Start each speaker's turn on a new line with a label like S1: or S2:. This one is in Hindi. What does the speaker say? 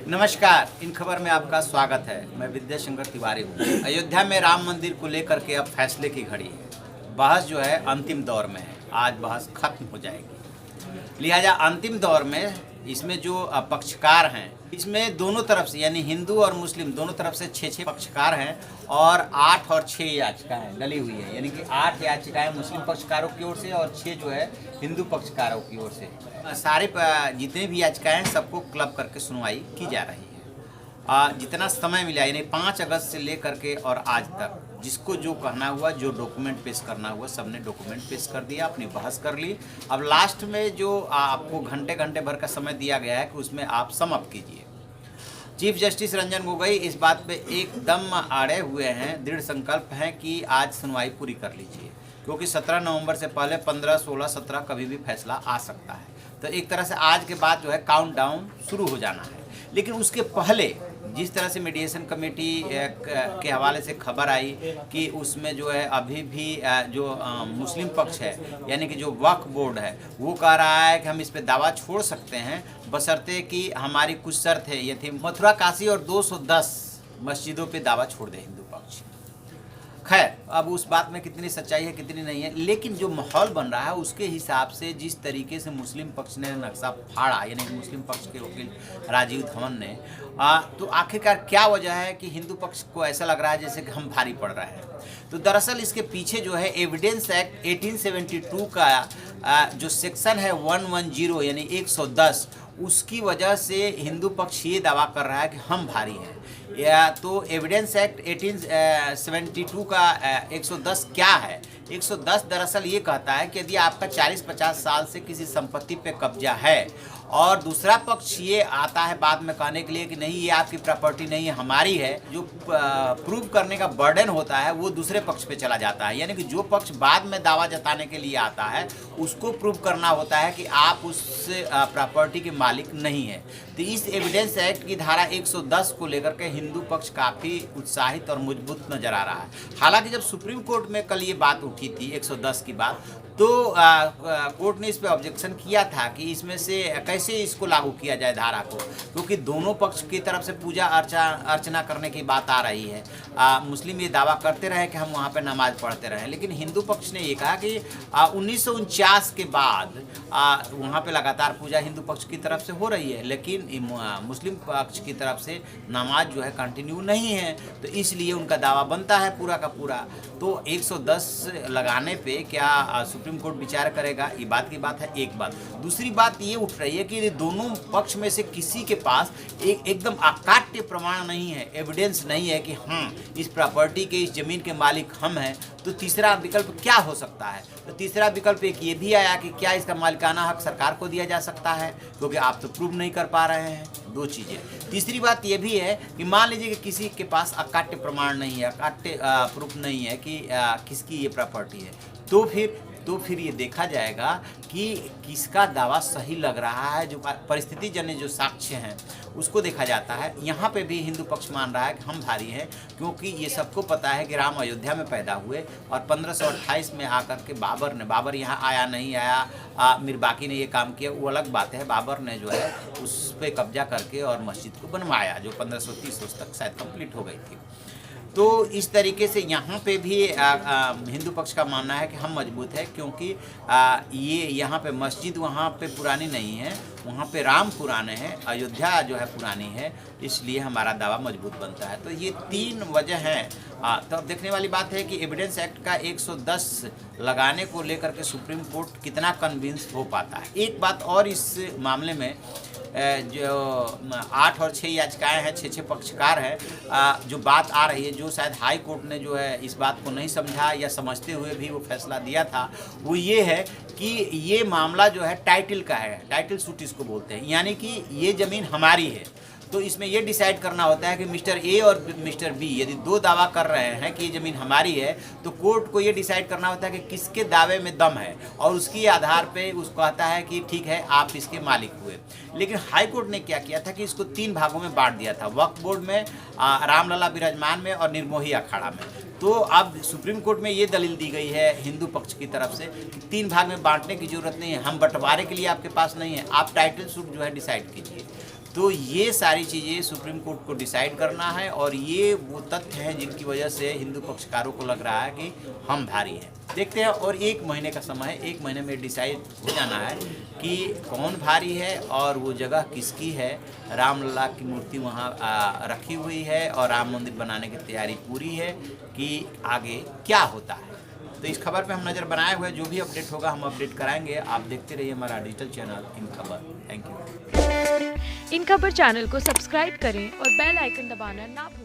S1: नमस्कार, इन खबर में आपका स्वागत है। मैं विद्याशंकर तिवारी हूँ। अयोध्या में राम मंदिर को लेकर के अब फैसले की घड़ी है। बहस जो है अंतिम दौर में है। आज बहस खत्म हो जाएगी। लिहाजा अंतिम दौर में इसमें जो पक्षकार हैं, इसमें दोनों तरफ से यानी हिंदू और मुस्लिम दोनों तरफ से 6 पक्षकार हैं और 8 और 6 याचिकाएं डली हुई है। यानी कि 8 याचिकाएं मुस्लिम पक्षकारों की ओर से और 6 जो है हिंदू पक्षकारों की ओर से। सारे जितने भी याचिकाएं सबको क्लब करके सुनवाई की जा रही है। जितना समय मिला यानी 5 अगस्त से लेकर के और आज तक जिसको जो कहना हुआ, जो डॉक्यूमेंट पेश करना हुआ, सबने डॉक्यूमेंट पेश कर दिया, अपनी बहस कर ली। अब लास्ट में जो आपको घंटे भर का समय दिया गया है कि उसमें आप सम अप कीजिए। चीफ जस्टिस रंजन गोगोई इस बात पे एकदम अड़े हुए हैं, दृढ़ संकल्प हैं कि आज सुनवाई पूरी कर लीजिए, क्योंकि 17 नवंबर से पहले 15, 16, 17 कभी भी फैसला आ सकता है। तो एक तरह से आज के बाद जो है काउंटडाउन शुरू हो जाना है। लेकिन उसके पहले जिस तरह से मीडिएशन कमेटी के हवाले से खबर आई कि उसमें जो है अभी भी जो मुस्लिम पक्ष है यानी कि जो वक्फ बोर्ड है वो कह रहा है कि हम इस पे दावा छोड़ सकते हैं बशर्ते कि हमारी कुछ शर्त है। ये थी मथुरा, काशी और 210 मस्जिदों पे दावा छोड़ दे हिंदू पक्ष। खैर, अब उस बात में कितनी सच्चाई है कितनी नहीं है, लेकिन जो माहौल बन रहा है उसके हिसाब से जिस तरीके से मुस्लिम पक्ष ने नक्शा फाड़ा यानी कि मुस्लिम पक्ष के वकील राजीव धवन ने, तो आखिरकार क्या वजह है कि हिंदू पक्ष को ऐसा लग रहा है जैसे कि हम भारी पड़ रहे हैं। तो दरअसल इसके पीछे जो है एविडेंस एक्ट 1872 का जो सेक्शन है 110 यानी 110, उसकी वजह से हिंदू पक्ष ये दावा कर रहा है कि हम भारी हैं। या तो एविडेंस एक्ट 1872 का 110 क्या है? 110 दरअसल ये कहता है कि यदि आपका 40-50 साल से किसी संपत्ति पे कब्जा है और दूसरा पक्ष ये आता है बाद में कहने के लिए कि नहीं ये आपकी प्रॉपर्टी नहीं है हमारी है, जो प्रूव करने का बर्डन होता है वो दूसरे पक्ष पे चला जाता है। यानी कि जो पक्ष बाद में दावा जताने के लिए आता है उसको प्रूव करना होता है कि आप उस प्रॉपर्टी के मालिक नहीं है। तो इस एविडेंस एक्ट की धारा 110 को लेकर के हिंदू पक्ष काफ़ी उत्साहित और मजबूत नजर आ रहा है। हालांकि जब सुप्रीम कोर्ट में कल ये बात उठी थी 110 की बात, तो कोर्ट ने इस पे ऑब्जेक्शन किया था कि इसमें से कैसे इसको लागू किया जाए धारा को, क्योंकि दोनों पक्ष की तरफ से पूजा अर्चना करने की बात आ रही है। मुस्लिम ये दावा करते रहे कि हम वहाँ पे नमाज पढ़ते रहे, लेकिन हिंदू पक्ष ने ये कहा कि 1949 के बाद वहाँ पे लगातार पूजा हिंदू पक्ष की तरफ से हो रही है, लेकिन मुस्लिम पक्ष की तरफ से नमाज जो है कंटिन्यू नहीं है, तो इसलिए उनका दावा बनता है पूरा का पूरा। तो 110 लगाने पे क्या सुप्रीम कोर्ट विचार करेगा, ये बात की बात है। एक बात, दूसरी बात ये उठ रही है कि दोनों पक्ष में से किसी के पास एकदम अकाट्य प्रमाण नहीं है, एविडेंस नहीं है कि हाँ इस प्रॉपर्टी के, इस जमीन के मालिक हम हैं। तो तीसरा विकल्प क्या हो सकता है? तो तीसरा विकल्प एक ये भी आया कि क्या इसका मालिकाना हक सरकार को दिया जा सकता है, क्योंकि आप तो प्रूव नहीं कर पा रहे हैं। दो चीज़ें। तीसरी बात ये भी है कि मान लीजिए कि किसी के पास अकाट्य प्रमाण नहीं है, अकाट्य प्रूफ नहीं है कि किसकी ये प्रॉपर्टी है, तो फिर ये देखा जाएगा कि किसका दावा सही लग रहा है। जो परिस्थिति जन्य जो साक्ष्य हैं उसको देखा जाता है। यहाँ पे भी हिंदू पक्ष मान रहा है कि हम भारी हैं, क्योंकि ये सबको पता है कि राम अयोध्या में पैदा हुए और 1528 में आकर के बाबर यहाँ आया नहीं आया, मीर बाकी ने ये काम किया वो अलग बात है। बाबर ने जो है उस पर कब्जा करके और मस्जिद को बनवाया जो 1530 तक शायद कंप्लीट हो गई थी। तो इस तरीके से यहाँ पे भी हिंदू पक्ष का मानना है कि हम मजबूत है, क्योंकि ये यहाँ पे मस्जिद वहाँ पे पुरानी नहीं है, वहाँ पे राम पुराने हैं, अयोध्या जो है पुरानी है, इसलिए हमारा दावा मजबूत बनता है। तो ये 3 वजह हैं। तो अब देखने वाली बात है कि एविडेंस एक्ट का 110 लगाने को लेकर के सुप्रीम कोर्ट कितना कन्विंस हो पाता है। एक बात और इस मामले में, जो 8 और 6 याचिकाएं हैं, 6 पक्षकार हैं, जो बात आ रही है, जो शायद हाई कोर्ट ने जो है इस बात को नहीं समझा या समझते हुए भी वो फैसला दिया था, वो ये है कि ये मामला जो है टाइटल का है, टाइटल सूट इसको बोलते हैं, यानी कि ये ज़मीन हमारी है। तो इसमें ये डिसाइड करना होता है कि मिस्टर ए और मिस्टर बी यदि 2 दावा कर रहे हैं कि ये ज़मीन हमारी है, तो कोर्ट को ये डिसाइड करना होता है कि किसके दावे में दम है, और उसके आधार पे उसको कहता है कि ठीक है आप इसके मालिक हुए। लेकिन हाई कोर्ट ने क्या किया था कि इसको 3 भागों में बांट दिया था, वक्फ बोर्ड में, रामलला विराजमान में और निर्मोही अखाड़ा में। तो अब सुप्रीम कोर्ट में ये दलील दी गई है हिंदू पक्ष की तरफ से कि 3 भाग में बांटने की जरूरत नहीं है, हम बंटवारे के लिए आपके पास नहीं है, आप टाइटल सूट जो है डिसाइड कीजिए। तो ये सारी चीज़ें सुप्रीम कोर्ट को डिसाइड करना है, और ये वो तथ्य हैं जिनकी वजह से हिंदू पक्षकारों को लग रहा है कि हम भारी हैं। देखते हैं, और 1 महीने का समय है, 1 महीने में डिसाइड हो जाना है कि कौन भारी है और वो जगह किसकी है। रामलला की मूर्ति वहाँ रखी हुई है और राम मंदिर बनाने की तैयारी पूरी है कि आगे क्या होता है। तो इस खबर पे हम नज़र बनाए हुए, जो भी अपडेट होगा हम अपडेट कराएंगे। आप देखते रहिए हमारा डिजिटल चैनल इन खबर। Thank you.
S2: इन खबर चैनल को सब्सक्राइब करें और बेल आइकन दबाना ना भूलें।